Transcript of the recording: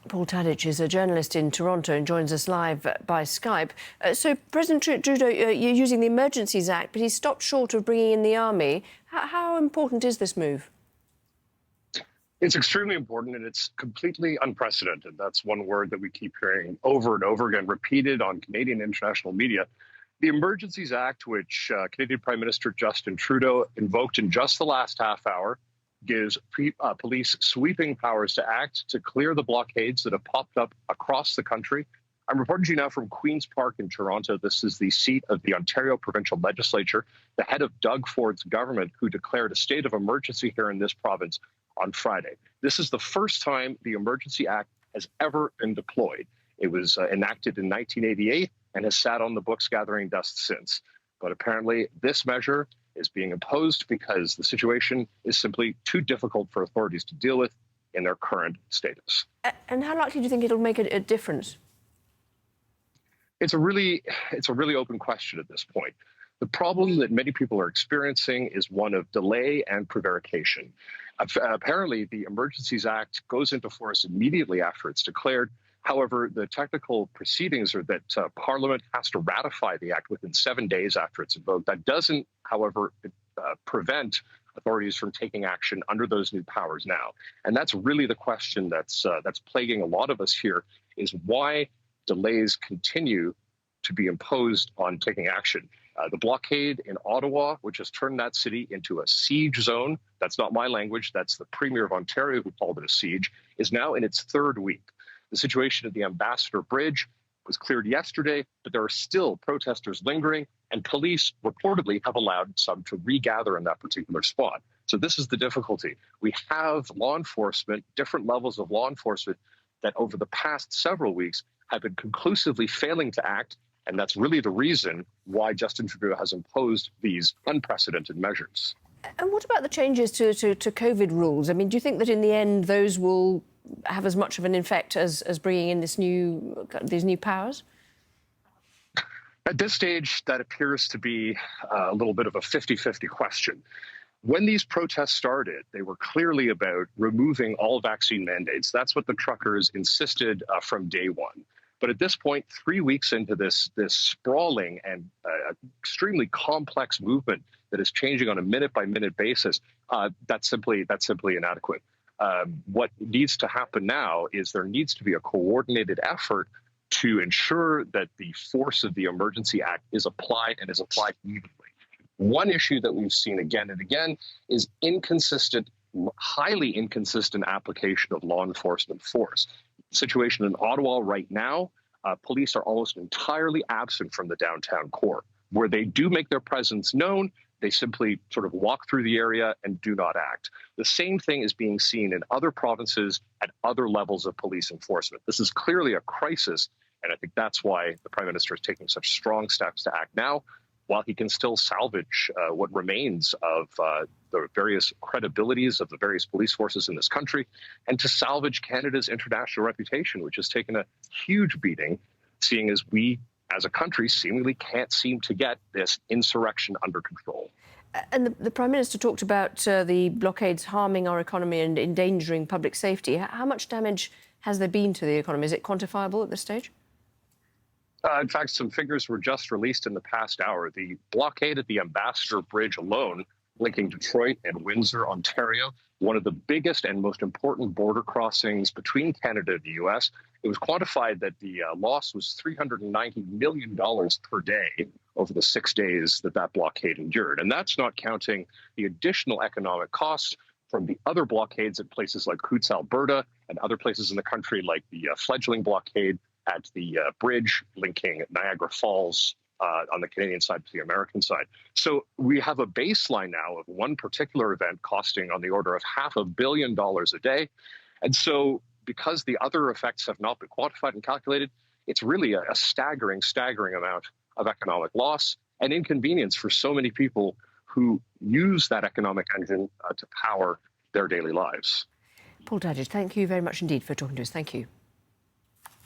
Paul Tadich is a journalist in Toronto and joins us live by Skype. So President Trudeau, you're using the Emergencies Act, but he's stopped short of bringing in the army. How important is this move? It's extremely important, and it's completely unprecedented. That's one word that we keep hearing over and over again, repeated on Canadian international media. The Emergencies Act, which Canadian Prime Minister Justin Trudeau invoked in just the last half hour, gives police sweeping powers to act to clear the blockades that have popped up across the country. I'm reporting to you now from Queen's Park in Toronto. This is the seat of the Ontario Provincial Legislature, the head of Doug Ford's government, who declared a state of emergency here in this province on Friday. This is the first time the Emergency Act has ever been deployed. It was enacted in 1988 and has sat on the books gathering dust since. But apparently this measure is being imposed because the situation is simply too difficult for authorities to deal with in their current status. And how likely do you think it'll make a difference? It's a really open question at this point. The problem that many people are experiencing is one of delay and prevarication. Apparently, the Emergencies Act goes into force immediately after it's declared. However, the technical proceedings are that Parliament has to ratify the act within 7 days after it's invoked. That doesn't, however, prevent authorities from taking action under those new powers now. And that's really the question that's plaguing a lot of us here, is why delays continue to be imposed on taking action. The blockade in Ottawa, which has turned that city into a siege zone, that's not my language, that's the Premier of Ontario who called it a siege, is now in its third week. The situation at the Ambassador Bridge was cleared yesterday, but there are still protesters lingering, and police reportedly have allowed some to regather in that particular spot. So this is the difficulty. We have law enforcement, different levels of law enforcement, that over the past several weeks have been conclusively failing to act. And that's really the reason why Justin Trudeau has imposed these unprecedented measures. And what about the changes to COVID rules? I mean, do you think that in the end those will have as much of an effect as bringing in these new powers? At this stage, that appears to be a little bit of a 50-50 question. When these protests started, they were clearly about removing all vaccine mandates. That's what the truckers insisted from day one. But at this point, 3 weeks into this sprawling and extremely complex movement that is changing on a minute-by-minute basis, that's simply inadequate. What needs to happen now is there needs to be a coordinated effort to ensure that the force of the Emergency Act is applied and is applied evenly. One issue that we've seen again and again is highly inconsistent application of law enforcement force. Situation in Ottawa right now, police are almost entirely absent from the downtown core. Where they do make their presence known, they simply sort of walk through the area and do not act. The same thing is being seen in other provinces at other levels of police enforcement. This is clearly a crisis, and I think that's why the Prime Minister is taking such strong steps to act now, while he can still salvage what remains of the various credibilities of the various police forces in this country, and to salvage Canada's international reputation, which has taken a huge beating, seeing as we, as a country, seemingly can't seem to get this insurrection under control. And the Prime Minister talked about the blockades harming our economy and endangering public safety. How much damage has there been to the economy? Is it quantifiable at this stage? In fact, some figures were just released in the past hour. The blockade at the Ambassador Bridge alone, linking Detroit and Windsor, Ontario, one of the biggest and most important border crossings between Canada and the U.S. It was quantified that the loss was $390 million per day over the 6 days that blockade endured. And that's not counting the additional economic costs from the other blockades at places like Coutts, Alberta, and other places in the country like the fledgling blockade at the bridge linking Niagara Falls on the Canadian side to the American side. So we have a baseline now of one particular event costing on the order of $500 million a day. And so because the other effects have not been quantified and calculated, it's really a staggering amount of economic loss and inconvenience for so many people who use that economic engine to power their daily lives. Paul Tadich, thank you very much indeed for talking to us. Thank you.